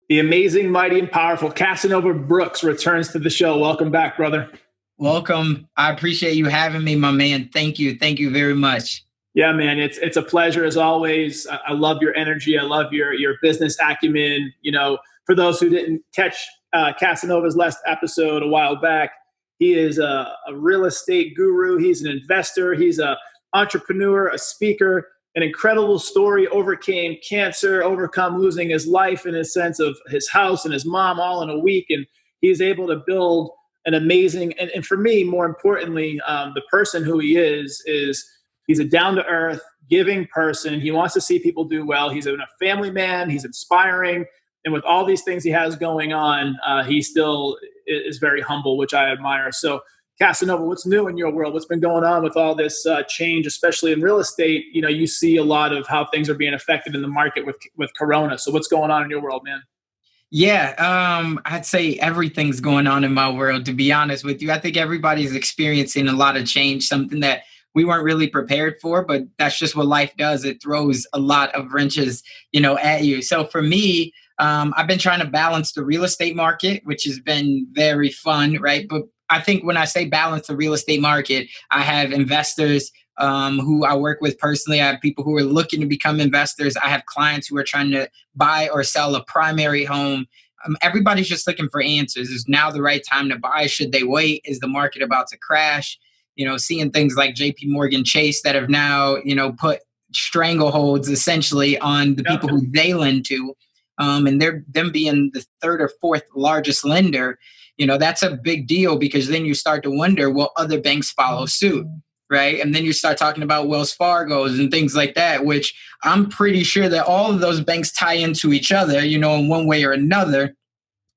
The amazing, mighty, and powerful Casanova Brooks returns to the show. Welcome back, brother. Welcome. I appreciate you having me, my man. Thank you. Thank you very much. Yeah, man, it's a pleasure as always. I love your energy. I love your business acumen. You know, for those who didn't catch Casanova's last episode a while back, he is a real estate guru. He's an investor. He's an entrepreneur, a speaker. An incredible story, overcame cancer, overcome losing his life in a sense of his house and his mom all in a week. And he's able to build an amazing, and for me, more importantly, the person who he is he's a down-to-earth, giving person. He wants to see people do well. He's a family man. He's inspiring. And with all these things he has going on, he still is very humble, which I admire. So Casanova, what's new in your world? What's been going on with all this change, especially in real estate? You know, you see a lot of how things are being affected in the market with Corona. So what's going on in your world, man? Yeah, I'd say everything's going on in my world, to be honest with you. I think everybody's experiencing a lot of change, something that we weren't really prepared for, but that's just what life does. It throws a lot of wrenches, at you. So for me, I've been trying to balance the real estate market, which has been very fun, right? But I think when I say balance the real estate market, I have investors who I work with personally. I have people who are looking to become investors. I have clients who are trying to buy or sell a primary home. Everybody's just looking for answers. Is now the right time to buy? Should they wait? Is the market about to crash? Seeing things like JP Morgan Chase that have now, put strangleholds essentially on the people who they lend to. And them being the third or fourth largest lender, that's a big deal, because then you start to wonder, will other banks follow suit, right? And then you start talking about Wells Fargo's and things like that, which I'm pretty sure that all of those banks tie into each other, in one way or another.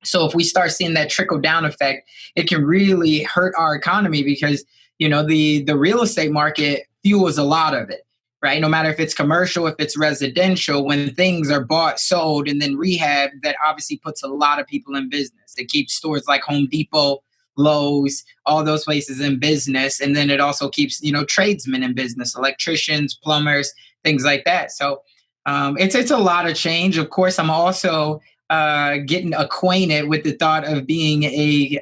So if we start seeing that trickle down effect, it can really hurt our economy, because, the real estate market fuels a lot of it. Right? No matter if it's commercial, if it's residential, when things are bought, sold, and then rehab, that obviously puts a lot of people in business. It keeps stores like Home Depot, Lowe's, all those places in business. And then it also keeps, tradesmen in business, electricians, plumbers, things like that. So it's a lot of change. Of course, I'm also getting acquainted with the thought of being a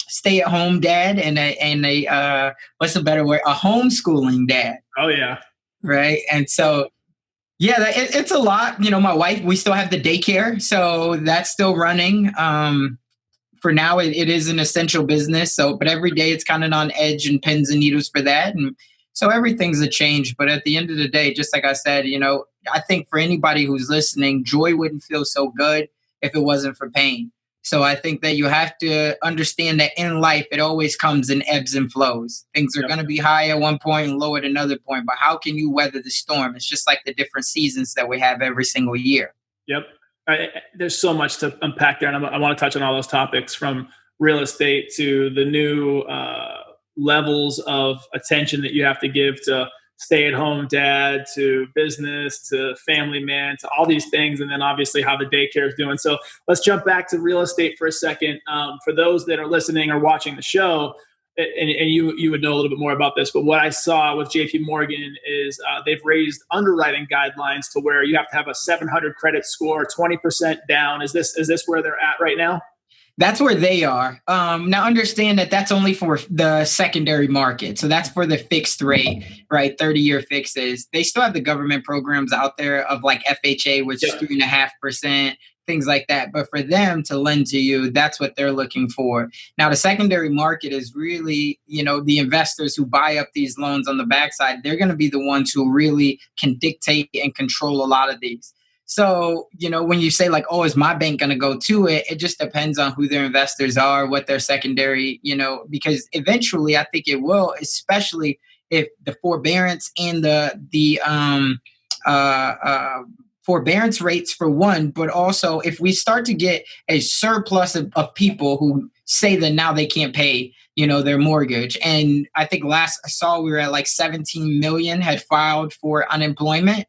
stay-at-home dad and a what's a better word? A homeschooling dad. Oh, yeah. Right. And so, yeah, it's a lot. My wife, we still have the daycare, so that's still running. For now, it is an essential business. So, but every day it's kind of on edge and pins and needles for that. And so everything's a change. But at the end of the day, just like I said, I think for anybody who's listening, joy wouldn't feel so good if it wasn't for pain. So I think that you have to understand that in life, it always comes in ebbs and flows. Things are going to be high at one point and low at another point. But how can you weather the storm? It's just like the different seasons that we have every single year. Yep. There's so much to unpack there. And I want to touch on all those topics, from real estate to the new levels of attention that you have to give to stay-at-home dad, to business, to family man, to all these things, and then obviously how the daycare is doing. So let's jump back to real estate for a second. For those that are listening or watching the show, and you would know a little bit more about this, but what I saw with JP Morgan is they've raised underwriting guidelines to where you have to have a 700 credit score, 20% down. Is this where they're at right now? That's where they are. Now, understand that that's only for the secondary market. So that's for the fixed rate, right? 30-year fixes. They still have the government programs out there of like FHA, which is 3.5%, things like that. But for them to lend to you, that's what they're looking for. Now, the secondary market is really, the investors who buy up these loans on the backside. They're going to be the ones who really can dictate and control a lot of these. So, when you say like, oh, is my bank going to go to it? It just depends on who their investors are, what their secondary, because eventually I think it will, especially if the forbearance and the forbearance rates for one, but also if we start to get a surplus of people who say that now they can't pay, their mortgage. And I think last I saw we were at like 17 million had filed for unemployment.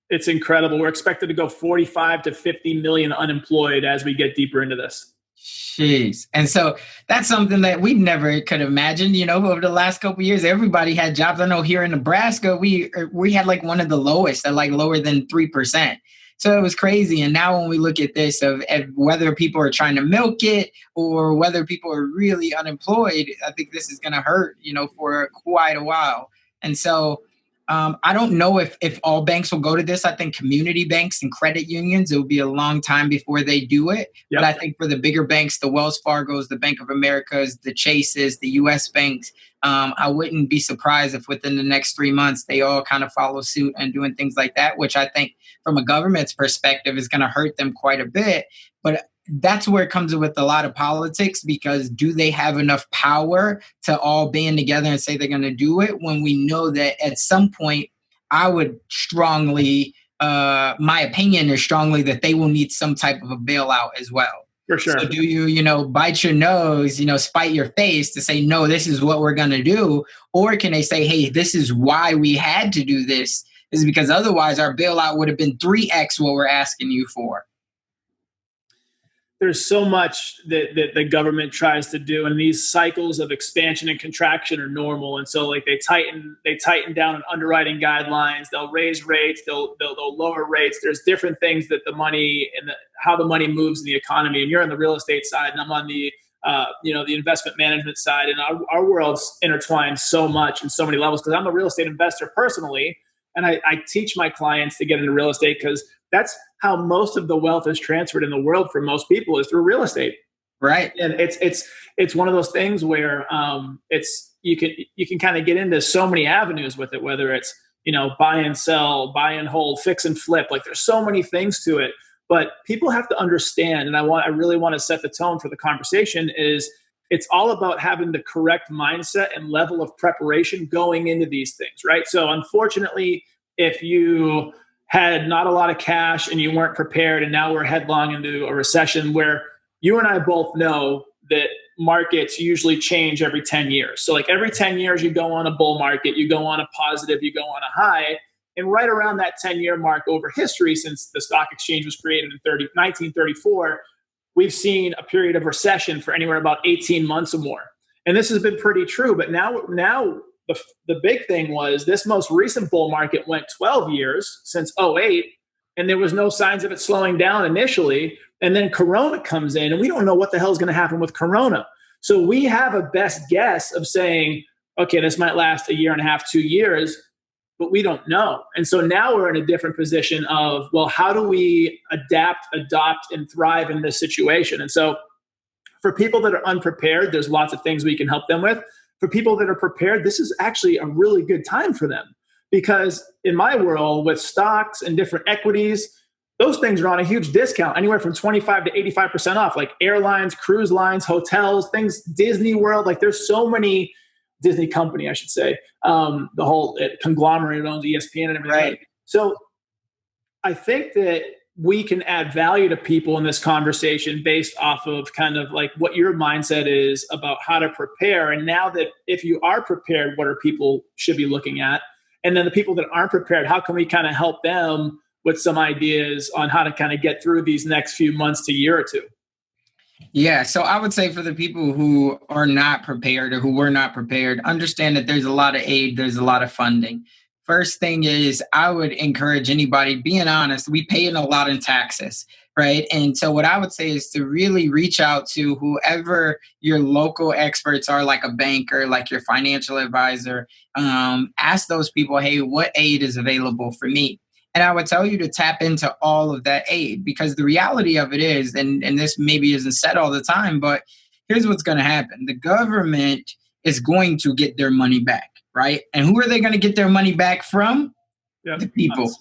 It's incredible. We're expected to go 45 to 50 million unemployed as we get deeper into this. Jeez. And so that's something that we never could imagine, over the last couple of years. Everybody had jobs. I know here in Nebraska, we had like one of the lowest at like lower than 3%. So it was crazy. And now when we look at this of whether people are trying to milk it or whether people are really unemployed, I think this is going to hurt, for quite a while. And so I don't know if all banks will go to this. I think community banks and credit unions, it will be a long time before they do it. Yep. But I think for the bigger banks, the Wells Fargos, the Bank of Americas, the Chases, the U.S. banks, I wouldn't be surprised if within the next 3 months, they all kind of follow suit and doing things like that, which I think from a government's perspective is going to hurt them quite a bit. But that's where it comes with a lot of politics, because do they have enough power to all band together and say they're going to do it, when we know that at some point, I would strongly, my opinion is strongly that they will need some type of a bailout as well. For sure. So do you, bite your nose, spite your face to say, no, this is what we're going to do? Or can they say, hey, this is why we had to do this, is because otherwise our bailout would have been 3x what we're asking you for. There's so much that the government tries to do, and these cycles of expansion and contraction are normal. And so like they tighten down on underwriting guidelines, they'll raise rates, they'll lower rates. There's different things that the money and how the money moves in the economy. And you're on the real estate side, and I'm on the the investment management side, and our world's intertwined so much in so many levels, because I'm a real estate investor personally, and I teach my clients to get into real estate, because that's how most of the wealth is transferred in the world for most people, is through real estate. Right. And it's one of those things where you can kind of get into so many avenues with it, whether it's, buy and sell, buy and hold, fix and flip. Like there's so many things to it, but people have to understand. And I really want to set the tone for the conversation is it's all about having the correct mindset and level of preparation going into these things. Right. So unfortunately, if you had not a lot of cash and you weren't prepared, and now we're headlong into a recession where you and I both know that markets usually change every 10 years. So like every 10 years you go on a bull market, you go on a positive, you go on a high. And right around that 10-year mark over history, since the stock exchange was created in 1934, we've seen a period of recession for anywhere about 18 months or more. And this has been pretty true. But now the big thing was this most recent bull market went 12 years since '08, and there was no signs of it slowing down initially. And then Corona comes in, and we don't know what the hell is going to happen with Corona. So we have a best guess of saying, okay, this might last a year and a half, 2 years, but we don't know. And so now we're in a different position of, well, how do we adapt, adopt, and thrive in this situation? And so for people that are unprepared, there's lots of things we can help them with. For people that are prepared, this is actually a really good time for them, because in my world with stocks and different equities, those things are on a huge discount, anywhere from 25 to 85% off, like airlines, cruise lines, hotels, things, Disney World. Like there's so many, Disney company, I should say, the whole conglomerate owns ESPN and everything. Right. So I think that we can add value to people in this conversation based off of kind of like what your mindset is about how to prepare. And now that if you are prepared, what are people should be looking at? And then the people that aren't prepared, how can we kind of help them with some ideas on how to kind of get through these next few months to year or two? Yeah. So I would say for the people who are not prepared or who were not prepared, understand that there's a lot of aid, there's a lot of funding. First thing is, I would encourage anybody, being honest, we pay in a lot in taxes, right? And so what I would say is to really reach out to whoever your local experts are, like a banker, like your financial advisor. Ask those people, hey, what aid is available for me? And I would tell you to tap into all of that aid, because the reality of it is, and this maybe isn't said all the time, but here's what's going to happen. The government is going to get their money back. Right. And who are they going to get their money back from? Yeah, the people.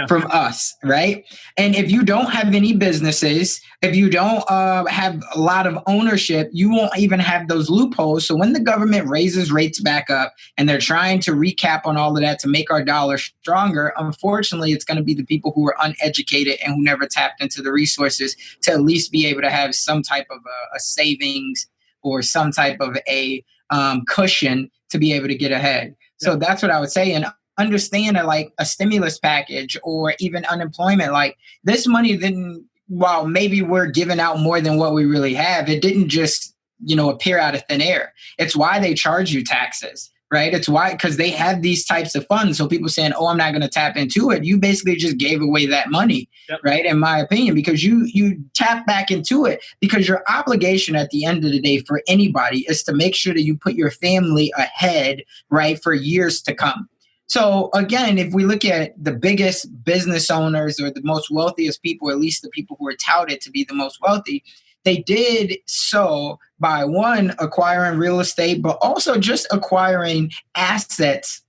From us, right? And if you don't have any businesses, if you don't have a lot of ownership, you won't even have those loopholes. So when the government raises rates back up and they're trying to recap on all of that to make our dollar stronger, unfortunately, it's going to be the people who are uneducated and who never tapped into the resources to at least be able to have some type of a savings or some type of a cushion to be able to get ahead. So that's what I would say. And understand that like a stimulus package or even unemployment, like this money didn't, while maybe we're giving out more than what we really have, it didn't just, appear out of thin air. It's why they charge you taxes, right? It's why, because they have these types of funds. So people saying, oh, I'm not going to tap into it. You basically just gave away that money, right? In my opinion, because you tap back into it, because your obligation at the end of the day for anybody is to make sure that you put your family ahead, right, for years to come. So again, if we look at the biggest business owners or the most wealthiest people, at least the people who are touted to be the most wealthy, they did so by one, acquiring real estate, but also just acquiring assets.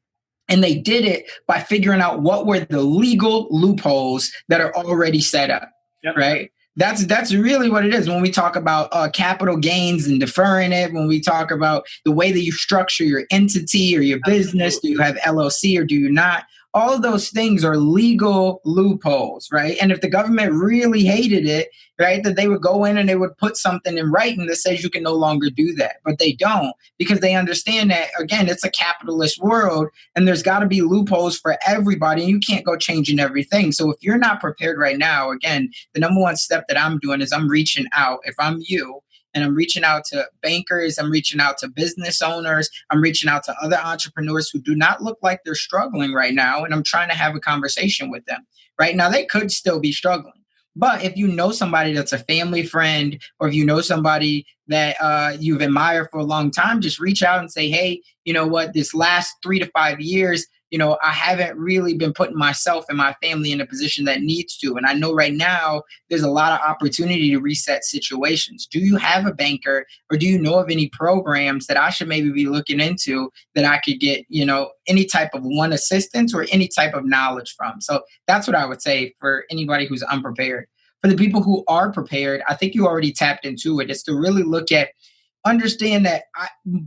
And they did it by figuring out what were the legal loopholes that are already set up, right? That's really what it is when we talk about capital gains and deferring it, when we talk about the way that you structure your entity or your business. Do you have LLC or do you not? All of those things are legal loopholes, right? And if the government really hated it, right, that they would go in and they would put something in writing that says you can no longer do that. But they don't, because they understand that, again, it's a capitalist world and there's got to be loopholes for everybody and you can't go changing everything. So if you're not prepared right now, again, the number one step that I'm doing is I'm reaching out. If I'm you, and I'm reaching out to bankers, I'm reaching out to business owners, I'm reaching out to other entrepreneurs who do not look like they're struggling right now, and I'm trying to have a conversation with them. Right now, they could still be struggling. But if you know somebody that's a family friend, or if you know somebody that you've admired for a long time, just reach out and say, hey, you know what, this last 3 to 5 years, you know, I haven't really been putting myself and my family in a position that needs to. And I know right now there's a lot of opportunity to reset situations. Do you have a banker, or do you know of any programs that I should maybe be looking into that I could get, you know, any type of one assistance or any type of knowledge from? So that's what I would say for anybody who's unprepared. For the people who are prepared, I think you already tapped into it. It's to really look at, understand that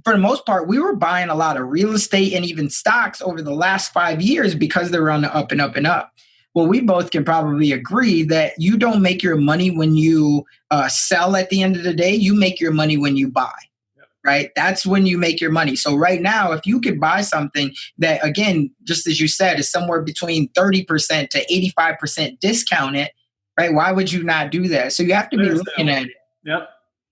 for the most part, we were buying a lot of real estate and even stocks over the last 5 years because they were on the up and up and up. Well, we both can probably agree that you don't make your money when you sell at the end of the day. You make your money when you buy, right? That's when you make your money. So right now, if you could buy something that, again, just as you said, is somewhere between 30% to 85% discounted, right? Why would you not do that? So you have to be looking at it.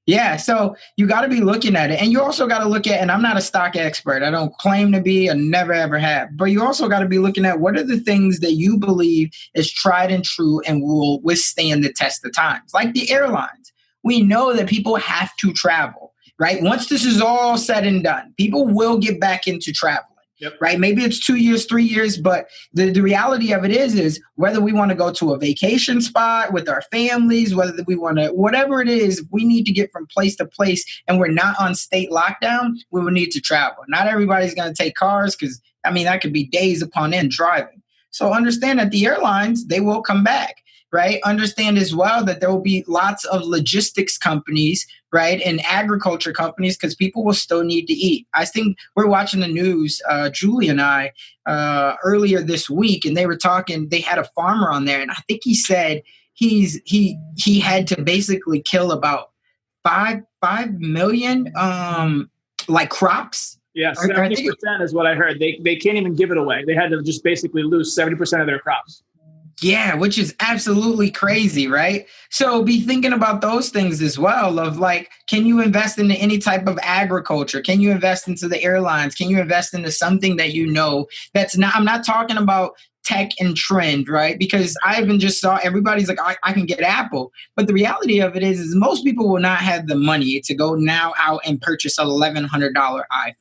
Yeah, so you got to be looking at it. And you also got to look at, and I'm not a stock expert, I don't claim to be, and never ever have, but you also got to be looking at what are the things that you believe is tried and true and will withstand the test of times. Like the airlines. We know that people have to travel, right? Once this is all said and done, people will get back into traveling. Right? Maybe it's 2 years, 3 years, but the reality of it is whether we want to go to a vacation spot with our families, whether we want to, whatever it is, we need to get from place to place and we're not on state lockdown, we will need to travel. Not everybody's going to take cars because, I mean, that could be days upon end driving. So understand that the airlines, they will come back. Right? Understand as well that there will be lots of logistics companies, right? And agriculture companies, because people will still need to eat. I think we're watching the news, Julie and I, earlier this week, and they were talking, they had a farmer on there. And I think he said he had to basically kill about 5 million like crops. Yeah, 70% is what I heard. They can't even give it away. They had to just basically lose 70% of their crops. Yeah, which is absolutely crazy, right? So be thinking about those things as well of like, can you invest into any type of agriculture? Can you invest into the airlines? Can you invest into something that you know that's not, I'm not talking about tech and trend, right? Because I even just saw everybody's like, I can get Apple. But the reality of it is most people will not have the money to go now out and purchase an $1,100 iPhone.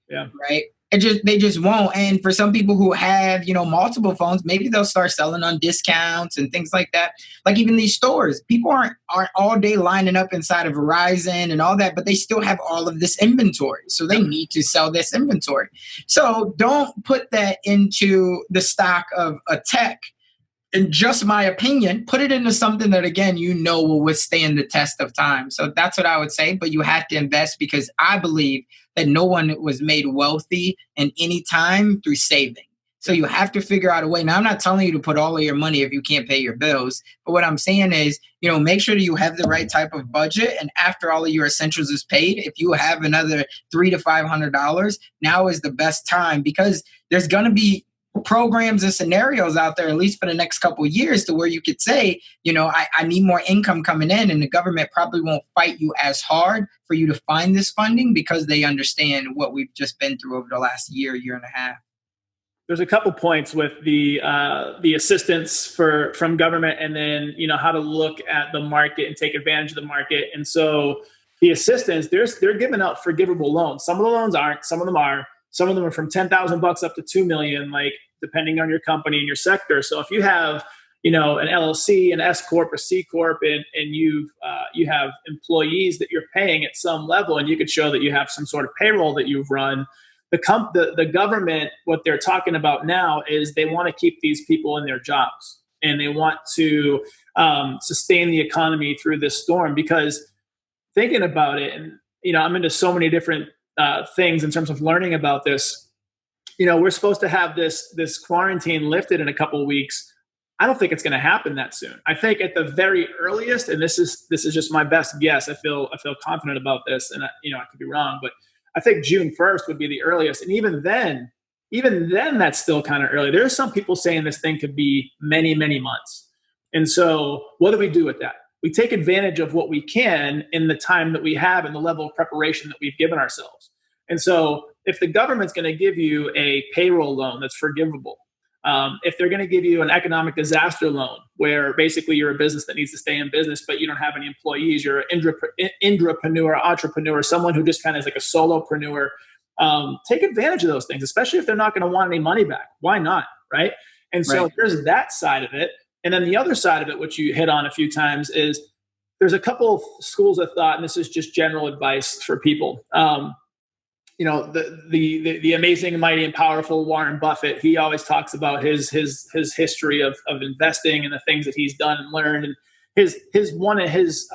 Yeah. Right? They just won't. And for some people who have, you know, multiple phones, maybe they'll start selling on discounts and things like that. Like even these stores, people aren't all day lining up inside of Verizon and all that, but they still have all of this inventory. So they need to sell this inventory. So don't put that into the stock of a tech. In just my opinion, put it into something that, again, you know will withstand the test of time. So that's what I would say. But you have to invest because I believe that no one was made wealthy in any time through saving. So you have to figure out a way. Now, I'm not telling you to put all of your money if you can't pay your bills. But what I'm saying is, you know, make sure that you have the right type of budget. And after all of your essentials is paid, if you have another $300 to $500, now is the best time because there's going to be programs and scenarios out there, at least for the next couple of years, to where you could say, I need more income coming in, and the government probably won't fight you as hard for you to find this funding because they understand what we've just been through over the last year and a half. There's a couple points with the assistance from government, and then how to look at the market and take advantage of the market. And so the assistance, they're giving out forgivable loans. Some of the loans aren't. Some of them are. Some of them are from $10,000 up to $2 million, like depending on your company and your sector. So if you have an LLC, an S corp, a C corp, and you have employees that you're paying at some level, and you could show that you have some sort of payroll that you've run. The government, what they're talking about now is they want to keep these people in their jobs, and they want to sustain the economy through this storm. Because thinking about it, and I'm into so many different things in terms of learning about this. We're supposed to have this quarantine lifted in a couple of weeks. I don't think it's going to happen that soon. I think at the very earliest, and this is just my best guess. I feel confident about this, and I could be wrong, but I think June 1st would be the earliest. And even then, that's still kind of early. There are some people saying this thing could be many, many months. And so what do we do with that? We take advantage of what we can in the time that we have and the level of preparation that we've given ourselves. And so if the government's going to give you a payroll loan that's forgivable, if they're going to give you an economic disaster loan where basically you're a business that needs to stay in business, but you don't have any employees, you're an intrapreneur, entrepreneur, someone who just kind of is like a solopreneur, take advantage of those things, especially if they're not going to want any money back. Why not? Right. And so there's that side of it. And then the other side of it, which you hit on a few times, is there's a couple of schools of thought, and this is just general advice for people. The amazing, mighty, and powerful Warren Buffett, he always talks about his history of investing and the things that he's done and learned. And his one of his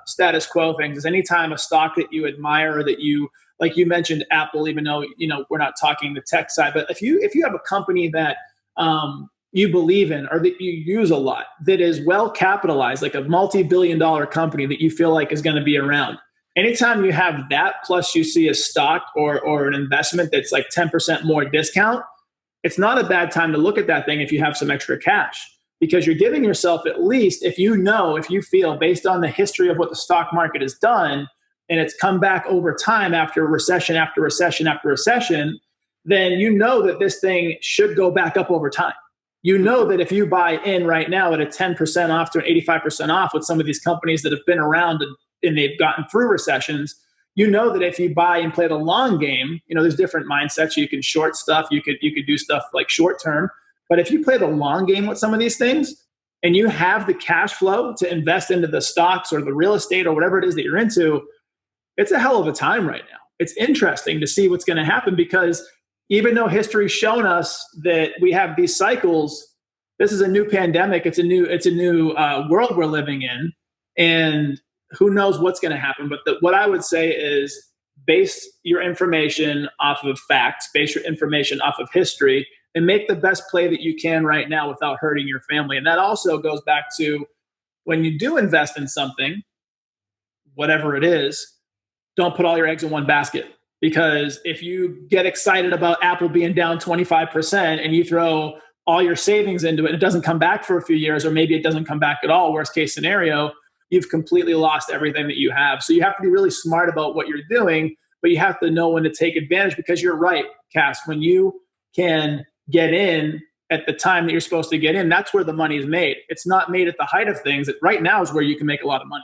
status quo things is anytime a stock that you admire or that you, like you mentioned Apple, even though we're not talking the tech side, but if you have a company that you believe in or that you use a lot, that is well capitalized, like a multi-billion-dollar company that you feel like is going to be around. Anytime you have that, plus you see a stock or an investment that's like 10% more discount, it's not a bad time to look at that thing if you have some extra cash, because you're giving yourself, at least if you feel based on the history of what the stock market has done, and it's come back over time after recession after recession after recession, then that this thing should go back up over time. That if you buy in right now at a 10% off to an 85% off with some of these companies that have been around and they've gotten through recessions, that if you buy and play the long game, there's different mindsets. You can short stuff. You could do stuff like short term. But if you play the long game with some of these things and you have the cash flow to invest into the stocks or the real estate or whatever it is that you're into, it's a hell of a time right now. It's interesting to see what's going to happen, because even though history's shown us that we have these cycles, this is a new pandemic. It's a new world we're living in, and who knows what's going to happen. But what I would say is base your information off of facts, base your information off of history, and make the best play that you can right now without hurting your family. And that also goes back to when you do invest in something, whatever it is, don't put all your eggs in one basket. Because if you get excited about Apple being down 25% and you throw all your savings into it, it doesn't come back for a few years, or maybe it doesn't come back at all, worst case scenario, you've completely lost everything that you have. So you have to be really smart about what you're doing, but you have to know when to take advantage, because you're right, Cass, when you can get in at the time that you're supposed to get in, that's where the money is made. It's not made at the height of things. Right now is where you can make a lot of money.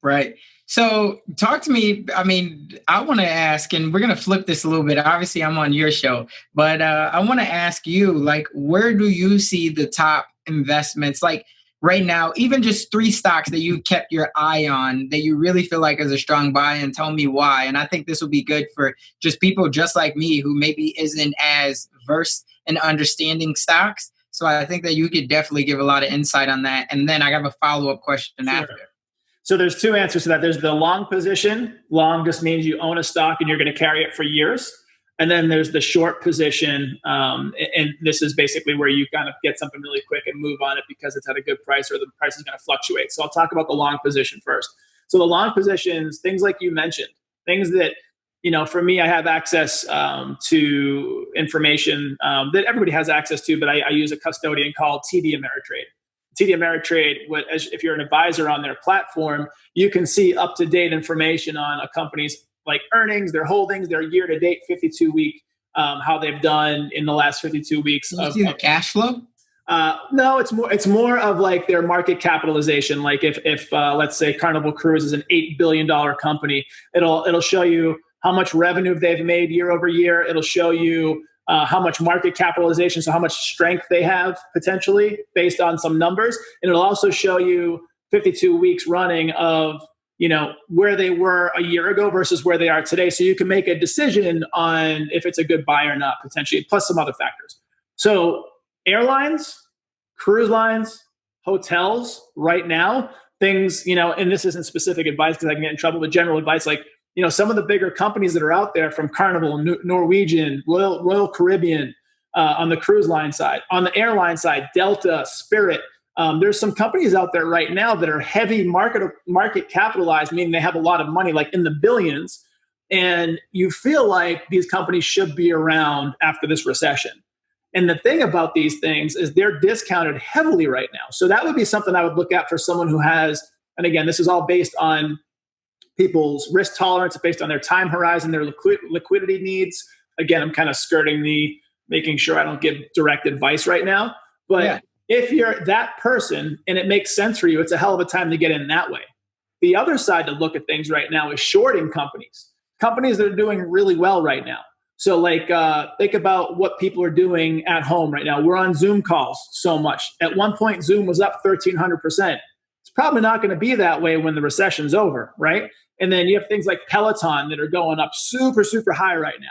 Right. So talk to me. I mean, I want to ask, and we're going to flip this a little bit. Obviously, I'm on your show, but I want to ask you, like, where do you see the top investments? Like right now, even just 3 stocks that you kept your eye on that you really feel like is a strong buy, and tell me why. And I think this will be good for just people just like me who maybe isn't as versed in understanding stocks. So I think that you could definitely give a lot of insight on that. And then I have a follow-up question after. So there's 2 answers to that. There's the long position. Long just means you own a stock and you're going to carry it for years. And then there's the short position. And this is basically where you kind of get something really quick and move on it because it's at a good price or the price is going to fluctuate. So I'll talk about the long position first. So the long positions, things like you mentioned, things that for me, I have access to information that everybody has access to, but I use a custodian called TD Ameritrade. TD Ameritrade, if you're an advisor on their platform, you can see up-to-date information on a company's like earnings, their holdings, their year-to-date 52-week, how they've done in the last 52 weeks. Can you see the cash flow? No, it's more of like their market capitalization. Like if let's say Carnival Cruise is an $8 billion company, it'll show you how much revenue they've made year over year. It'll show you how much market capitalization, so how much strength they have potentially based on some numbers. And it'll also show you 52 weeks running of, where they were a year ago versus where they are today. So you can make a decision on if it's a good buy or not, potentially, plus some other factors. So airlines, cruise lines, hotels right now, things, and this isn't specific advice because I can get in trouble with general advice, like, some of the bigger companies that are out there from Carnival, Norwegian, Royal Caribbean, on the cruise line side, on the airline side, Delta, Spirit. There's some companies out there right now that are heavy market capitalized, meaning they have a lot of money, like in the billions. And you feel like these companies should be around after this recession. And the thing about these things is they're discounted heavily right now. So that would be something I would look at for someone who has, and again, this is all based on people's risk tolerance, based on their time horizon, their liquidity needs. Again, I'm kind of skirting making sure I don't give direct advice right now. But if you're that person and it makes sense for you, it's a hell of a time to get in that way. The other side to look at things right now is shorting companies that are doing really well right now. So like think about what people are doing at home right now. We're on Zoom calls so much. At one point, Zoom was up 1,300%. It's probably not going to be that way when the recession's over, right? And then you have things like Peloton that are going up super, super high right now.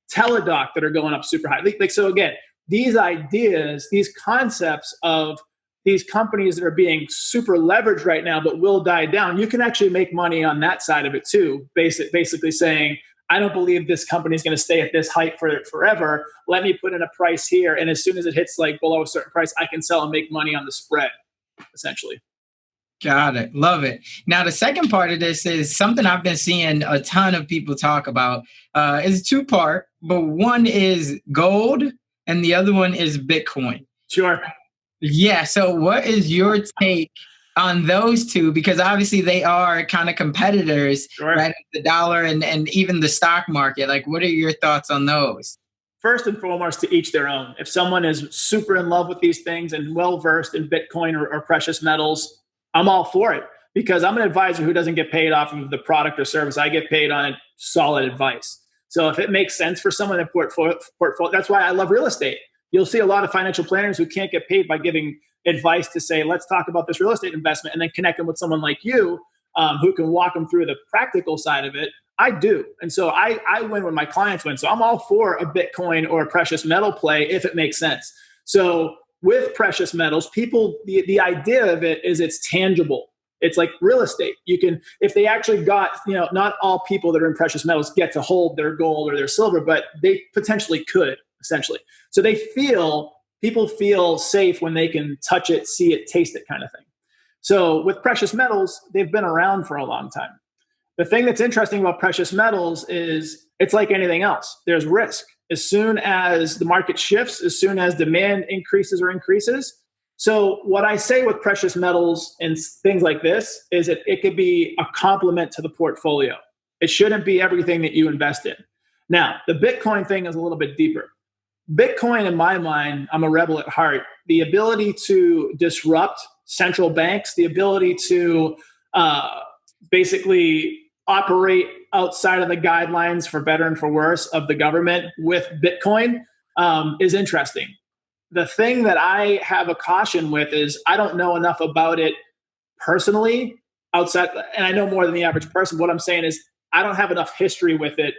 Teladoc that are going up super high. So again, these ideas, these concepts of these companies that are being super leveraged right now but will die down, you can actually make money on that side of it too. Basically saying, I don't believe this company is going to stay at this height for forever. Let me put in a price here. And as soon as it hits like below a certain price, I can sell and make money on the spread, essentially. Got it. Love it. Now, the second part of this is something I've been seeing a ton of people talk about. It's two-part, but one is gold and the other one is Bitcoin. Sure. Yeah. So what is your take on those two? Because obviously they are kind of competitors, sure, right? The dollar and even the stock market. Like, what are your thoughts on those? First and foremost, to each their own. If someone is super in love with these things and well-versed in Bitcoin or precious metals, I'm all for it because I'm an advisor who doesn't get paid off of the product or service. I get paid on solid advice. So if it makes sense for someone in portfolio, that's why I love real estate. You'll see a lot of financial planners who can't get paid by giving advice to say, let's talk about this real estate investment, and then connect them with someone like you who can walk them through the practical side of it. I do. And so I win when my clients win. So I'm all for a Bitcoin or a precious metal play if it makes sense. So with precious metals, people, the idea of it is it's tangible. It's like real estate. You can, if they actually got, not all people that are in precious metals get to hold their gold or their silver, but they potentially could, essentially. So people feel safe when they can touch it, see it, taste it kind of thing. So with precious metals, they've been around for a long time. The thing that's interesting about precious metals is it's like anything else. There's risk. As soon as the market shifts, as soon as demand increases. So what I say with precious metals and things like this is that it could be a complement to the portfolio. It shouldn't be everything that you invest in. Now, the Bitcoin thing is a little bit deeper. Bitcoin, in my mind, I'm a rebel at heart. The ability to disrupt central banks, the ability to basically operate outside of the guidelines, for better and for worse, of the government with Bitcoin is interesting. The thing that I have a caution with is I don't know enough about it personally outside, and I know more than the average person. What I'm saying is I don't have enough history with it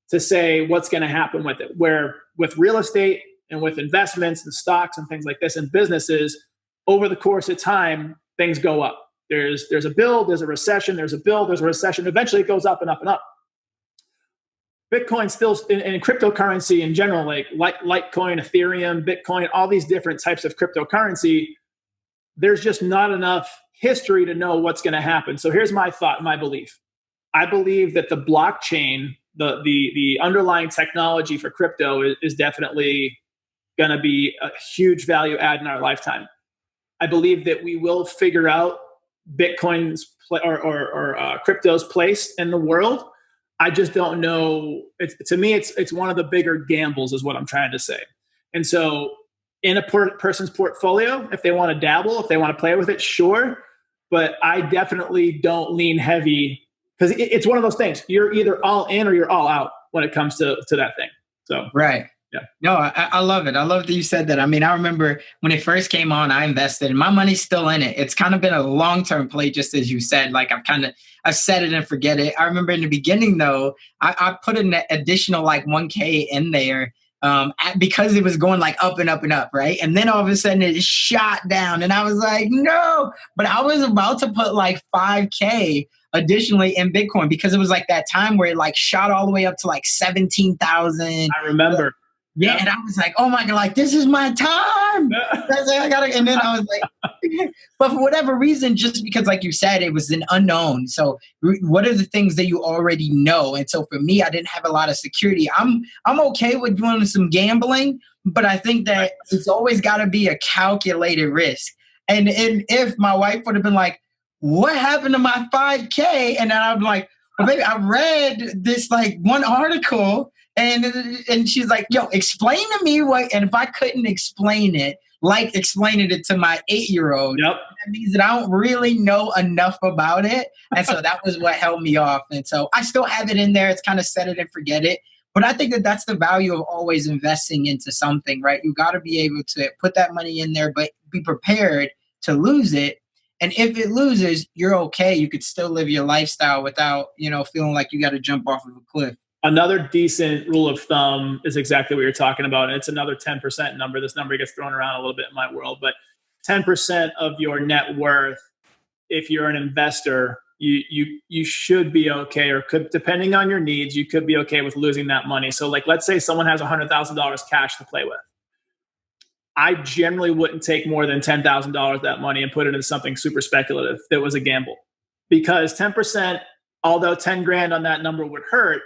to say what's going to happen with it. Where with real estate and with investments and stocks and things like this and businesses, over the course of time, things go up. There's a build, there's a recession, there's a build, there's a recession. Eventually it goes up and up and up. Bitcoin still, in cryptocurrency in general, like Litecoin, Ethereum, Bitcoin, all these different types of cryptocurrency, there's just not enough history to know what's going to happen. So here's my thought, my belief. I believe that the blockchain the underlying technology for crypto is definitely going to be a huge value add in our lifetime. I believe that we will figure out Bitcoin's or crypto's place in the world. I just don't know. To me, it's one of the bigger gambles, is what I'm trying to say. And so, in a person's portfolio, if they want to dabble, if they want to play with it, sure. But I definitely don't lean heavy, because it's one of those things. You're either all in or you're all out when it comes to that thing. So right. Yeah. No, I love it. I love that you said that. I mean, I remember when it first came on, I invested and my money's still in it. It's kind of been a long-term play, just as you said. Like I set it and forget it. I remember in the beginning though, I put an additional like 1K in there because it was going like up and up and up, right? And then all of a sudden it shot down and I was like, no, but I was about to put like 5K additionally in Bitcoin, because it was like that time where it like shot all the way up to like 17,000. I remember. Yeah, and I was like, oh my God, like, this is my time. I gotta, and then I was like, but for whatever reason, just because, like you said, it was an unknown. So what are the things that you already know? And so for me, I didn't have a lot of security. I'm okay with doing some gambling, but I think that it's always got to be a calculated risk. And if my wife would have been like, what happened to my 5K? And then I'm like, well, baby, I read this like one article. And she's like, yo, explain to me what, and if I couldn't explain it, like explaining it to my 8-year-old, yep, that means that I don't really know enough about it. And so that was what held me off. And so I still have it in there. It's kind of set it and forget it. But I think that that's the value of always investing into something, right? You got to be able to put that money in there, but be prepared to lose it. And if it loses, you're okay. You could still live your lifestyle without, feeling like you got to jump off of a cliff. Another decent rule of thumb is exactly what you're talking about. And it's another 10% number. This number gets thrown around a little bit in my world, but 10% of your net worth, if you're an investor, you should be okay, or could, depending on your needs, you could be okay with losing that money. So like, let's say someone has $100,000 cash to play with. I generally wouldn't take more than $10,000 that money and put it into something super speculative that was a gamble, because 10%, although 10 grand on that number would hurt,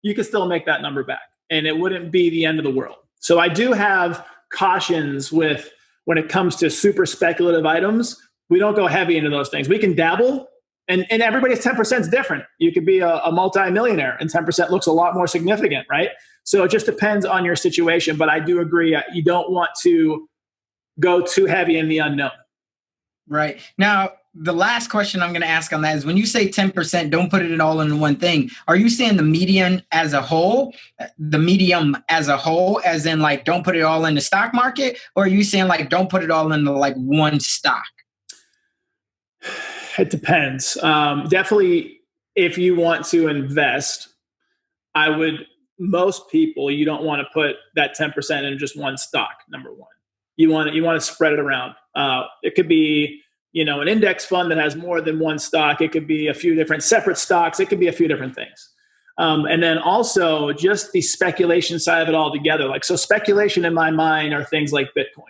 you could still make that number back and it wouldn't be the end of the world. So I do have cautions with when it comes to super speculative items. We don't go heavy into those things. We can dabble, and everybody's 10% is different. You could be a multi-millionaire and 10% looks a lot more significant, right? So it just depends on your situation. But I do agree, you don't want to go too heavy in the unknown. Right. Now, the last question I'm going to ask on that is, when you say 10%, don't put it all in one thing. Are you saying the medium as a whole, as in like, don't put it all in the stock market? Or are you saying like, don't put it all into like one stock? It depends. Definitely, if you want to invest, most people, you don't want to put that 10% in just one stock, number one. You want to spread it around. It could be, an index fund that has more than one stock. It could be a few different separate stocks. It could be a few different things. And then also just the speculation side of it all together. Like, so speculation in my mind are things like Bitcoin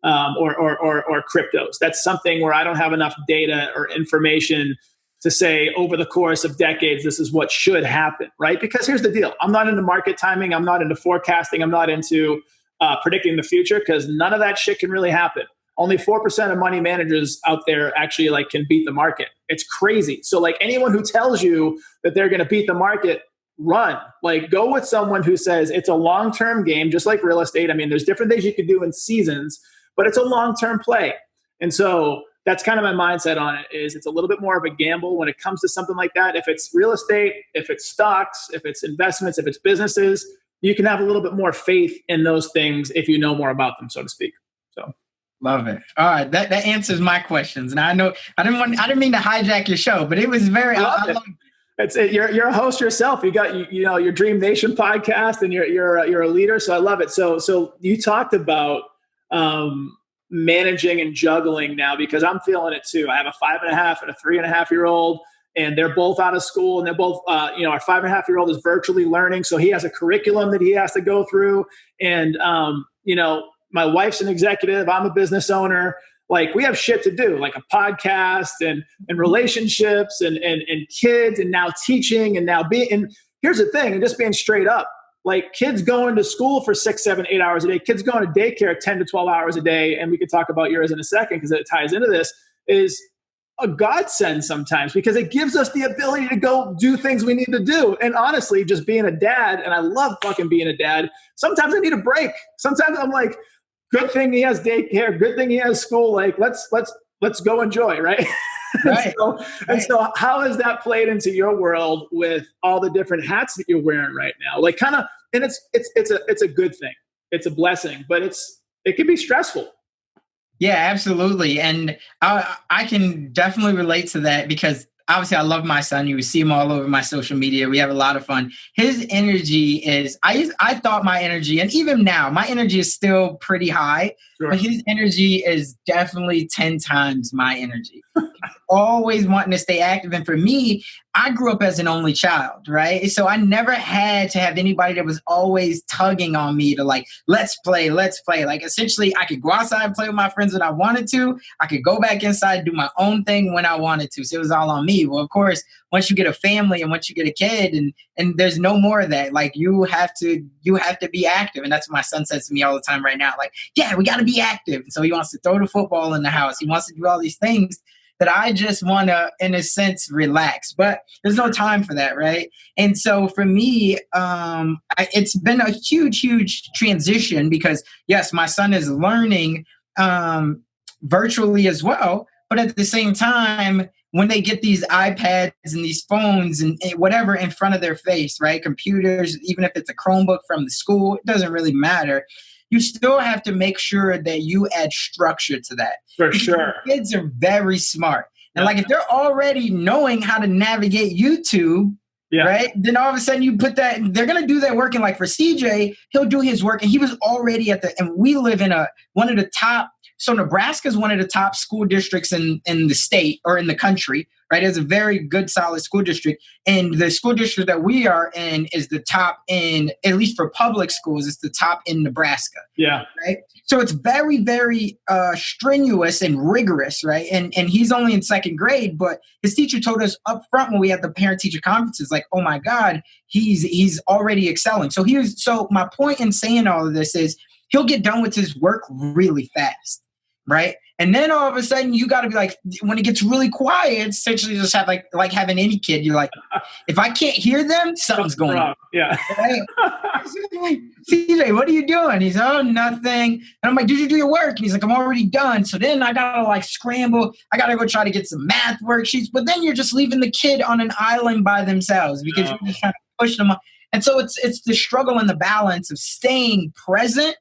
or cryptos. That's something where I don't have enough data or information to say over the course of decades, this is what should happen, right? Because here's the deal. I'm not into market timing. I'm not into forecasting. I'm not into predicting the future, because none of that shit can really happen. Only 4% of money managers out there actually can beat the market. It's crazy. So anyone who tells you that they're going to beat the market, run. Go with someone who says it's a long-term game, just like real estate. I mean, there's different things you could do in seasons, but it's a long-term play. And so that's kind of my mindset on it, is it's a little bit more of a gamble when it comes to something like that. If it's real estate, if it's stocks, if it's investments, if it's businesses, you can have a little bit more faith in those things if you know more about them, so to speak. So. Love it. All right, that answers my questions. And I know I didn't mean to hijack your show, but it was very. I love it. You're a host yourself. You got your DreamNation podcast, and you're a leader. So I love it. So you talked about managing and juggling now, because I'm feeling it too. I have a 5.5 and a 3.5-year-old, and they're both out of school, and they're both our 5.5-year-old is virtually learning, so he has a curriculum that he has to go through, and my wife's an executive. I'm a business owner. We have shit to do, like a podcast and relationships and kids, and now teaching, and now here's the thing, and just being straight up, like kids going to school for 6, 7, 8 hours a day, kids going to daycare 10 to 12 hours a day, and we can talk about yours in a second because it ties into this, is a godsend sometimes because it gives us the ability to go do things we need to do. And honestly, just being a dad, and I love fucking being a dad, sometimes I need a break. Sometimes I'm like, good thing he has daycare, good thing he has school, like let's go enjoy, right? Right. And so how has that played into your world with all the different hats that you're wearing right now? Like kind of, and it's a good thing. It's a blessing, but it can be stressful. Yeah, absolutely. And I can definitely relate to that because obviously I love my son. You see him all over my social media. We have a lot of fun. His energy is, I thought my energy, and even now, my energy is still pretty high, sure. But his energy is definitely 10 times my energy. Always wanting to stay active. And for me, I grew up as an only child, right? So I never had to have anybody that was always tugging on me to like, let's play. Like essentially I could go outside and play with my friends when I wanted to. I could go back inside and do my own thing when I wanted to. So it was all on me. Well, of course, once you get a family and once you get a kid and there's no more of that, like you have to be active. And that's what my son says to me all the time right now. Like, yeah, we got to be active. And so he wants to throw the football in the house. He wants to do all these things that I just want to, in a sense, relax. But there's no time for that, right? And so for me, it's been a huge transition because, yes, my son is learning virtually as well. But at the same time, when they get these iPads and these phones and whatever in front of their face, right? Computers, even if it's a Chromebook from the school, it doesn't really matter. You still have to make sure that you add structure to that. For sure. Kids are very smart. And like if they're already knowing how to navigate YouTube, right? Then all of a sudden you put that, they're going to do that work. And like for CJ, he'll do his work. And he was already and we live in one of the top, so Nebraska is one of the top school districts in the state or in the country, right? It's a very good, solid school district. And the school district that we are in is the top in, at least for public schools, it's the top in Nebraska. Yeah. Right. So it's very, very strenuous and rigorous, right? And he's only in second grade, but his teacher told us up front when we had the parent-teacher conferences, like, oh my God, he's already excelling. So my point in saying all of this is he'll get done with his work really fast. Right. And then all of a sudden you got to be like, when it gets really quiet, essentially just have like having any kid, you're like, if I can't hear them, something's going on. Yeah. Right? CJ, what are you doing? He's, oh, nothing. And I'm like, did you do your work? And he's like, I'm already done. So then I got to like scramble. I got to go try to get some math worksheets. But then you're just leaving the kid on an island by themselves because you're just trying to push them up. And so it's the struggle and the balance of staying present,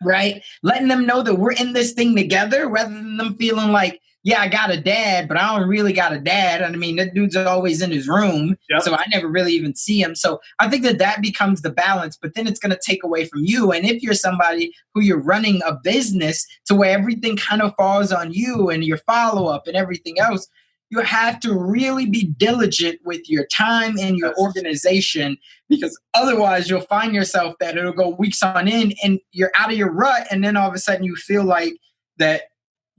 right? Letting them know that we're in this thing together rather than them feeling like, yeah, I got a dad, but I don't really got a dad. I mean, that dude's always in his room, so I never really even see him. So I think that becomes the balance, but then it's going to take away from you. And if you're somebody who you're running a business to where everything kind of falls on you and your follow-up and everything else, you have to really be diligent with your time and your organization, because otherwise you'll find yourself that it'll go weeks on end and you're out of your rut. And then all of a sudden you feel like that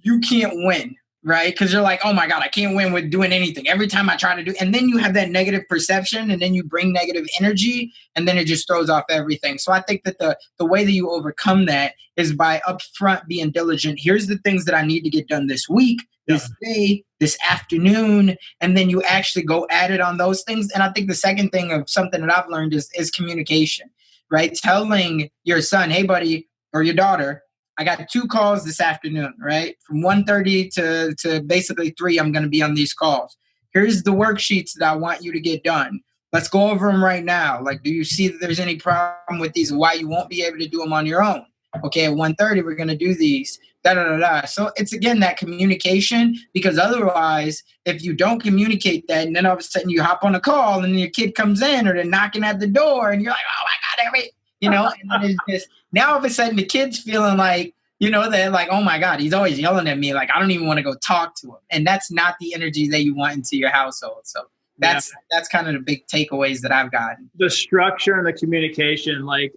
you can't win, right? Because you're like, oh my God, I can't win with doing anything. Every time I try to do, and then you have that negative perception and then you bring negative energy and then it just throws off everything. So I think that the way that you overcome that is by upfront being diligent. Here's the things that I need to get done this week, this day, this afternoon, and then you actually go at it on those things. And I think the second thing of something that I've learned is communication, right? Telling your son, hey, buddy, or your daughter, I got 2 calls this afternoon, right? From 1:30 to basically 3, I'm going to be on these calls. Here's the worksheets that I want you to get done. Let's go over them right now. Like, do you see that there's any problem with these? Why you won't be able to do them on your own? Okay, at 1:30, we're going to do these. So it's, again, that communication, because otherwise, if you don't communicate that and then all of a sudden you hop on a call and your kid comes in or they're knocking at the door and you're like, oh my God, and then it's just, now all of a sudden the kid's feeling like, they're like, oh my God, he's always yelling at me. Like, I don't even want to go talk to him. And that's not the energy that you want into your household. So that's kind of the big takeaways that I've gotten. The structure and the communication, like,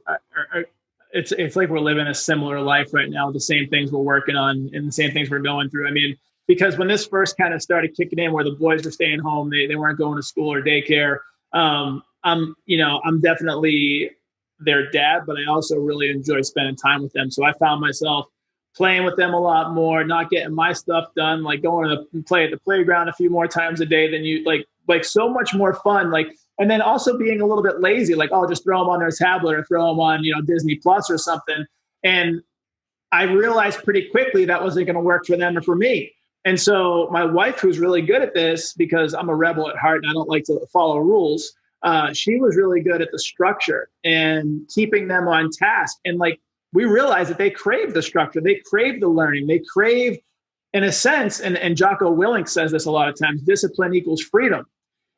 it's like we're living a similar life right now. The same things we're working on and the same things we're going through. I mean, because when this first kind of started kicking in where the boys were staying home, they weren't going to school or daycare. I'm definitely their dad, but I also really enjoy spending time with them. So I found myself playing with them a lot more, not getting my stuff done, like going to play at the playground a few more times a day than you like so much more fun. Like, and then also being a little bit lazy, like, oh, just throw them on their tablet or throw them on, Disney Plus or something. And I realized pretty quickly that wasn't going to work for them or for me. And so my wife, who's really good at this because I'm a rebel at heart and I don't like to follow rules, she was really good at the structure and keeping them on task. And like, we realized that they crave the structure, they crave the learning, they crave, in a sense, and Jocko Willink says this a lot of times, discipline equals freedom.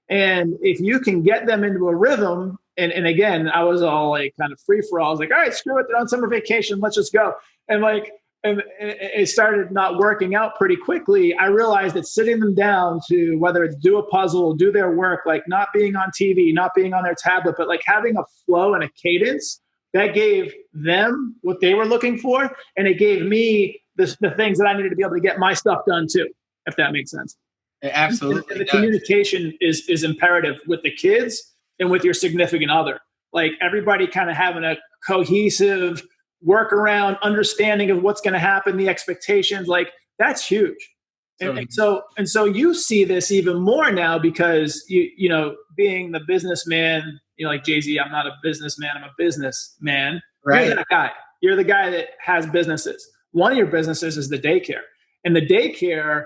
And if you can get them into a rhythm, and again, I was all like kind of free for all. I was like, all right, screw it, they're on summer vacation, let's just go. And it started not working out pretty quickly. I realized that sitting them down to, whether it's do a puzzle, do their work, like not being on TV, not being on their tablet, but like having a flow and a cadence, that gave them what they were looking for. And it gave me the things that I needed to be able to get my stuff done too, if that makes sense. It absolutely and the communication is imperative with the kids and with your significant other. Like everybody kind of having a cohesive workaround understanding of what's going to happen, the expectations, like that's huge. And so you see this even more now because you know, being the businessman, like Jay-Z, I'm not a businessman, I'm a businessman. Right. You're that guy. You're the guy that has businesses. One of your businesses is the daycare. And the daycare,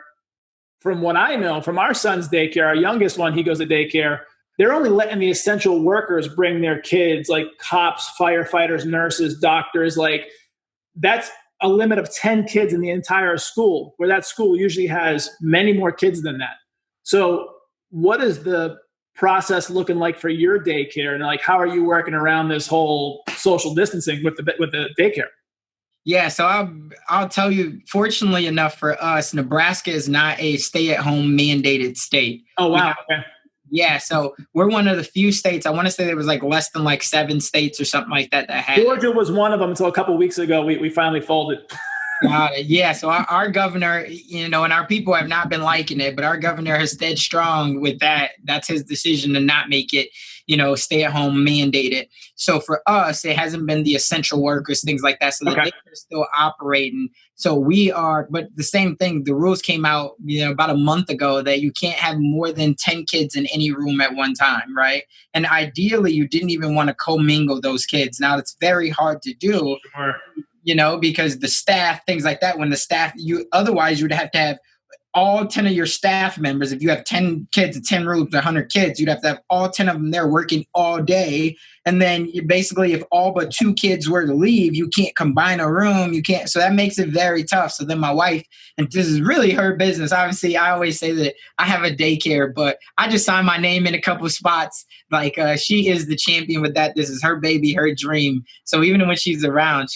from what I know, from our son's daycare, our youngest one, he goes to daycare, they're only letting the essential workers bring their kids, like cops, firefighters, nurses, doctors. Like that's a limit of 10 kids in the entire school, where that school usually has many more kids than that. So what is the process looking like for your daycare? And like, how are you working around this whole social distancing with the daycare? Yeah, so I'll tell you, fortunately enough for us, Nebraska is not a stay-at-home mandated state. Oh, wow. Okay. Yeah, so we're one of the few states, I want to say there was like less than like 7 states or something like that had. Georgia was one of them until a couple of weeks ago. We finally folded. Got it. Yeah, so our governor, and our people have not been liking it, but our governor has stayed strong with that. That's his decision to not make it, stay at home mandated. So for us, it hasn't been the essential workers, things like that. So the daycare is still operating. So we are, but the same thing, the rules came out, about a month ago that you can't have more than 10 kids in any room at one time, right? And ideally, you didn't even want to commingle those kids. Now, it's very hard to do. Sure. Because the staff, things like that, when the staff, otherwise you would have to have all 10 of your staff members. If you have 10 kids, 10 rooms, 100 kids, you'd have to have all 10 of them there working all day. And then you basically, if all but 2 kids were to leave, you can't combine a room. You can't. So that makes it very tough. So then my wife, and this is really her business. Obviously, I always say that I have a daycare, but I just signed my name in a couple of spots. Like she is the champion with that. This is her baby, her dream. So even when she's around,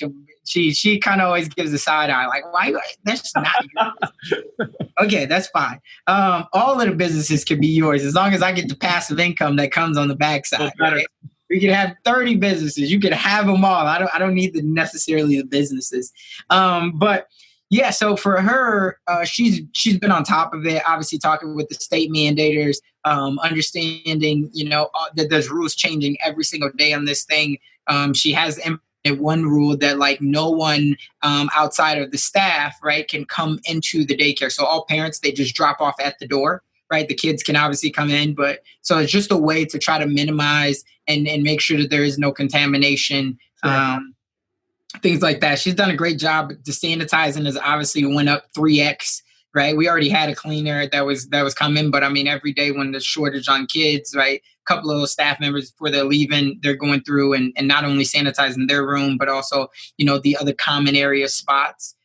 she kind of always gives a side eye, like, why? That's not yours. Okay, that's fine. All of the businesses can be yours as long as I get the passive income that comes on the backside. Right? We could have 30 businesses. You could have them all. I don't need necessarily the businesses. But yeah, so for her, she's been on top of it. Obviously, talking with the state mandators, understanding that there's rules changing every single day on this thing. She has one rule that like no one outside of the staff, right, can come into the daycare. So all parents, they just drop off at the door, right? The kids can obviously come in, but so it's just a way to try to minimize and make sure that there is no contamination, sure. Things like that. She's done a great job. The sanitizing has obviously went up 3x. Right, we already had a cleaner that was coming, but I mean, every day when there's shortage on kids, right, a couple of those staff members before they're leaving, they're going through and not only sanitizing their room, but also, the other common area spots.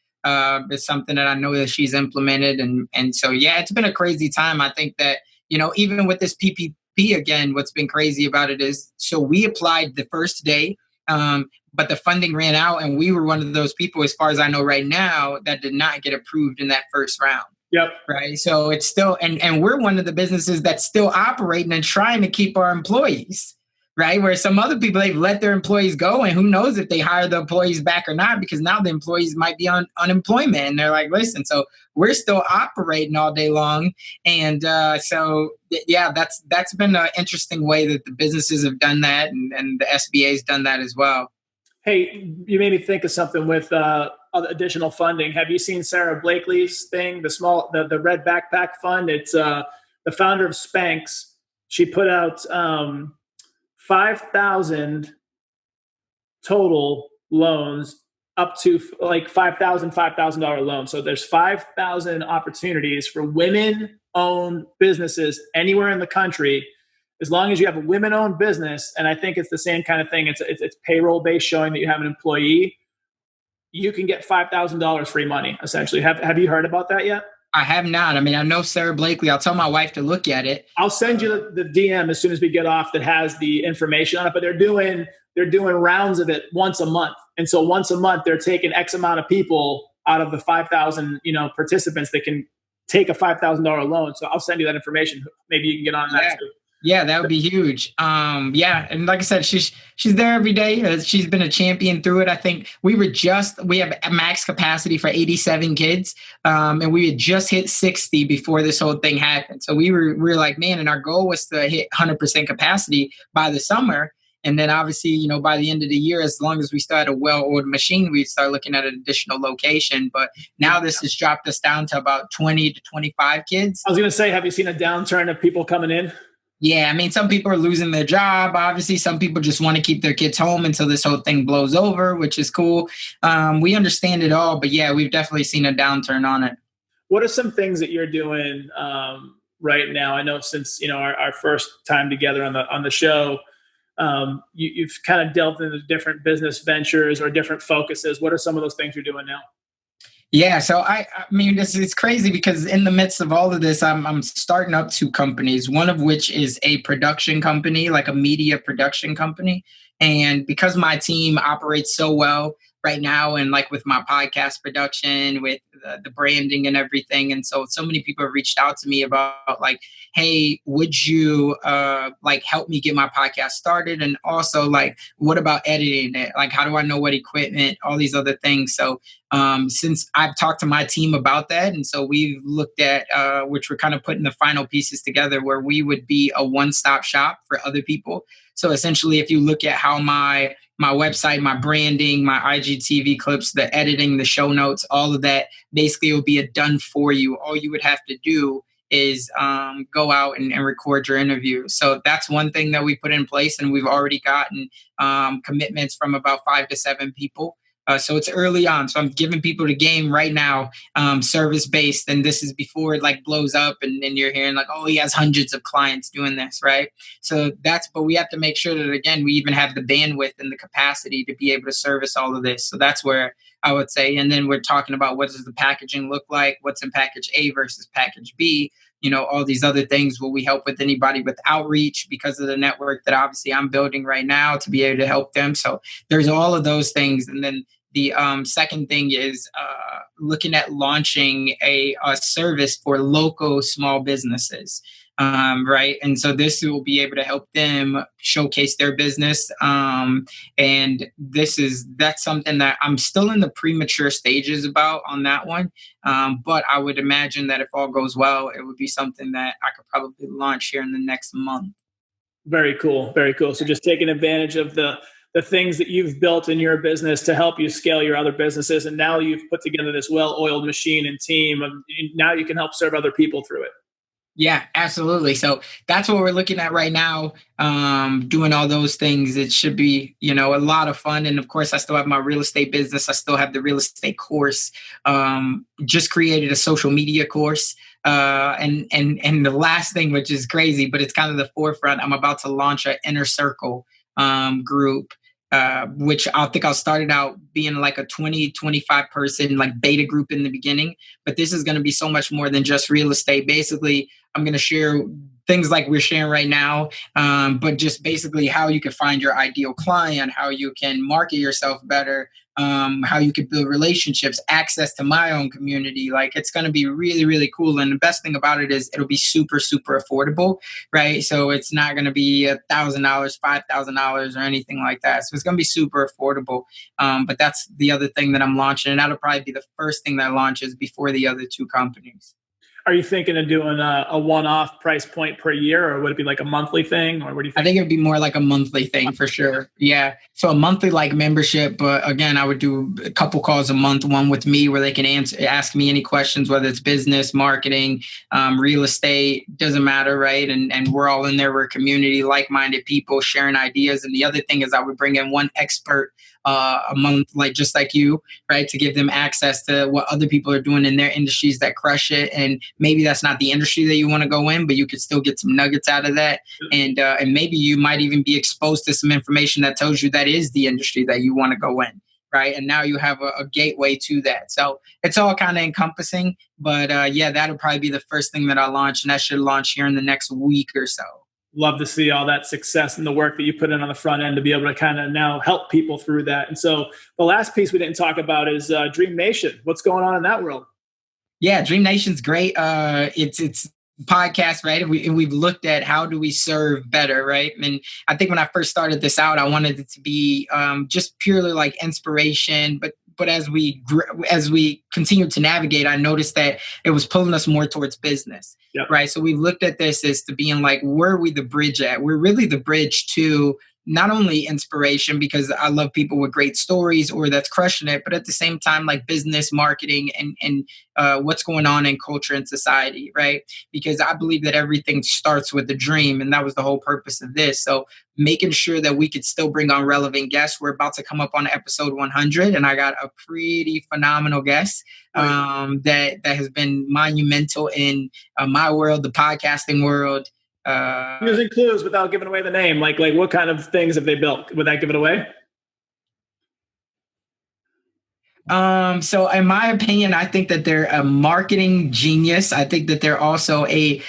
Is something that I know that she's implemented. And so, yeah, it's been a crazy time. I think that, even with this PPP again, what's been crazy about it is, so we applied the first day, but the funding ran out, and we were one of those people, as far as I know right now, that did not get approved in that first round. Yep. Right. So it's still, and we're one of the businesses that's still operating and trying to keep our employees. right? Where some other people, they've let their employees go, and who knows if they hire the employees back or not, because now the employees might be on unemployment. And they're like, listen, so we're still operating all day long. And yeah, that's been an interesting way that the businesses have done that, and the SBA's done that as well. Hey, you made me think of something with additional funding. Have you seen Sarah Blakely's thing, the Red Backpack Fund? It's the founder of Spanx. She put out 5,000 total loans, up to like $5,000 loans. So there's 5,000 opportunities for women-owned businesses anywhere in the country, as long as you have a women-owned business. And I think it's the same kind of thing. It's payroll-based, showing that you have an employee. You can get $5,000 free money, essentially. Have you heard about that yet? I have not. I mean, I know Sarah Blakely. I'll tell my wife to look at it. I'll send you the DM as soon as we get off that has the information on it. But they're doing rounds of it once a month. And so once a month, they're taking X amount of people out of the 5,000 participants that can take a $5,000 loan. So I'll send you that information. Maybe you can get on that too. Yeah, that would be huge. Yeah, and like I said, she's there every day. She's been a champion through it. I think we have a max capacity for 87 kids, and we had just hit 60 before this whole thing happened. So we were like, man, and our goal was to hit 100% capacity by the summer. And then obviously, by the end of the year, as long as we still had a well-oiled machine, we'd start looking at an additional location. But now this has dropped us down to about 20 to 25 kids. I was going to say, have you seen a downturn of people coming in? Yeah, I mean, some people are losing their job. Obviously, some people just want to keep their kids home until this whole thing blows over, which is cool. We understand it all, but yeah, we've definitely seen a downturn on it. What are some things that you're doing right now? I know since our first time together on the show, you've kind of delved into different business ventures or different focuses. What are some of those things you're doing now? Yeah, so I mean, it's crazy because in the midst of all of this, I'm starting up 2 companies, one of which is a production company, like a media production company. And because my team operates so well right now, and like with my podcast production, with the branding and everything, and so many people have reached out to me about like, hey, would you help me get my podcast started? And also like, what about editing it? Like, how do I know what equipment, all these other things? So since I've talked to my team about that, and so we've looked at, which we're kind of putting the final pieces together, where we would be a one-stop shop for other people. So essentially, if you look at how my website, my branding, my IGTV clips, the editing, the show notes, all of that, basically it will be done for you. All you would have to do is go out and record your interview. So that's one thing that we put in place, and we've already gotten commitments from about 5 to 7 people. So it's early on. So I'm giving people the game right now, service-based. And this is before it like blows up and you're hearing like, oh, he has hundreds of clients doing this, right? So but we have to make sure that, again, we even have the bandwidth and the capacity to be able to service all of this. So that's where I would say, and then we're talking about what does the packaging look like? What's in package A versus package B? All these other things. Will we help with anybody with outreach because of the network that obviously I'm building right now to be able to help them? So there's all of those things. And then the second thing is looking at launching a service for local small businesses, right? And so this will be able to help them showcase their business. And that's something that I'm still in the premature stages about on that one. But I would imagine that if all goes well, it would be something that I could probably launch here in the next month. Very cool. Very cool. So just taking advantage of the things that you've built in your business to help you scale your other businesses. And now you've put together this well-oiled machine and team. Now you can help serve other people through it. Yeah, absolutely. So that's what we're looking at right now, doing all those things. It should be, a lot of fun. And of course, I still have my real estate business. I still have the real estate course, just created a social media course. And the last thing, which is crazy, but it's kind of the forefront, I'm about to launch an inner circle group, which I think I'll start it out being like a 20, 25 person like beta group in the beginning. But this is going to be so much more than just real estate. Basically, I'm going to share things like we're sharing right now, but just basically how you can find your ideal client, how you can market yourself better, how you can build relationships, access to my own community. Like, it's going to be really, really cool. And the best thing about it is it'll be super, super affordable, right? So it's not going to be $1,000, $5,000 or anything like that. So it's going to be super affordable. But that's the other thing that I'm launching. And that'll probably be the first thing that launches before the other two companies. Are you thinking of doing a one-off price point per year, or would it be like a monthly thing, or what do you think? I think it'd be more like a monthly thing for sure. Yeah. So a monthly like membership, but again, I would do a couple calls a month, one with me where they can ask me any questions, whether it's business, marketing, real estate, doesn't matter, right? And we're all in there. We're a community, like-minded people sharing ideas. And the other thing is I would bring in one expert a month, like just like you, right, to give them access to what other people are doing in their industries that crush it. And maybe that's not the industry that you want to go in, but you could still get some nuggets out of that. And maybe you might even be exposed to some information that tells you that is the industry that you want to go in, right? And now you have a gateway to that. So it's all kind of encompassing. But yeah, that'll probably be the first thing that I launch, and that should launch here in the next week or so. Love to see all that success and the work that you put in on the front end to be able to kind of now help people through that. And so the last piece we didn't talk about is DreamNation. What's going on in that world? Yeah, DreamNation's great. It's podcast, right? We've looked at how do we serve better, right? And I think when I first started this out, I wanted it to be just purely like inspiration, but as we continued to navigate, I noticed that it was pulling us more towards business, yep. Right? So we looked at this as to being like, where are we the bridge at? We're really the bridge to not only inspiration, because I love people with great stories or that's crushing it, but at the same time, like business, marketing, and what's going on in culture and society, right? Because I believe that everything starts with a dream, and that was the whole purpose of this. So making sure that we could still bring on relevant guests. We're about to come up on episode 100, and I got a pretty phenomenal guest that has been monumental in my world, the podcasting world. Using clues without giving away the name, like what kind of things have they built? Would that give it away? So in my opinion, I think that they're a marketing genius. I think that they're also a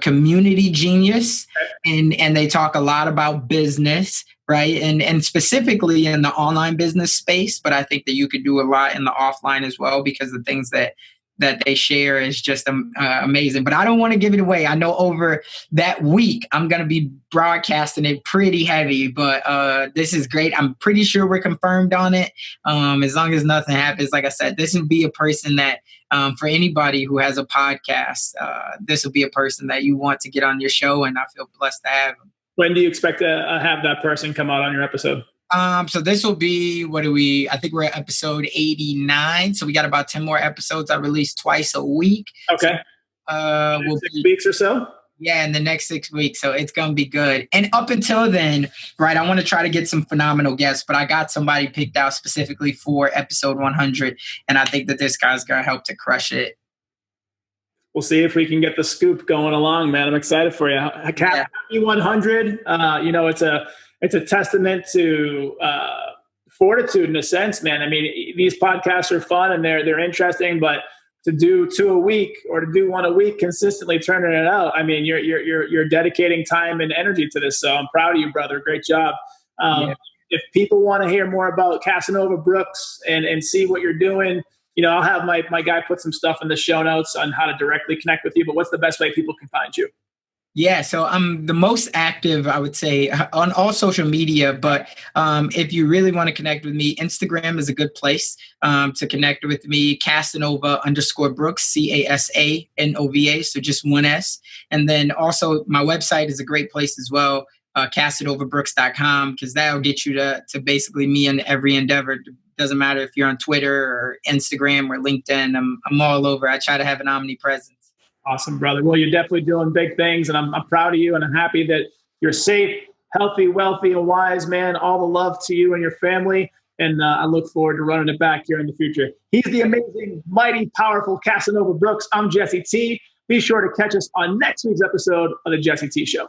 community genius, and they talk a lot about business, right? And specifically in the online business space, but I think that you could do a lot in the offline as well, because the things that they share is just amazing. But I don't want to give it away. I know over that week, I'm going to be broadcasting it pretty heavy, but this is great. I'm pretty sure we're confirmed on it. As long as nothing happens, like I said, this would be a person that for anybody who has a podcast, this will be a person that you want to get on your show, and I feel blessed to have him. When do you expect to have that person come out on your episode? So this will be, I think we're at episode 89. So we got about 10 more episodes. I release twice a week. Okay. So, we'll 6 weeks or so? Yeah, in the next 6 weeks. So it's going to be good. And up until then, right, I want to try to get some phenomenal guests, but I got somebody picked out specifically for episode 100. And I think that this guy's going to help to crush it. We'll see if we can get the scoop going along, man. I'm excited for you. Happy 100. It's a testament to fortitude in a sense, man. I mean, these podcasts are fun and they're interesting, but to do 2 a week or to do 1 a week consistently turning it out, I mean, you're dedicating time and energy to this. So I'm proud of you, brother. Great job. If people want to hear more about Casanova Brooks and see what you're doing, I'll have my guy put some stuff in the show notes on how to directly connect with you. But what's the best way people can find you? Yeah, so I'm the most active, I would say, on all social media. But if you really want to connect with me, Instagram is a good place to connect with me. Casanova_Brooks, CASANOVA, so just one S. And then also my website is a great place as well, CasanovaBrooks.com, because that'll get you to basically me in every endeavor. Doesn't matter if you're on Twitter or Instagram or LinkedIn. I'm all over. I try to have an omnipresence. Awesome, brother. Well, you're definitely doing big things, and I'm proud of you, and I'm happy that you're safe, healthy, wealthy, and wise, man. All the love to you and your family, and I look forward to running it back here in the future. He's the amazing, mighty, powerful Casanova Brooks. I'm Jesse T. Be sure to catch us on next week's episode of The Jesse T Show.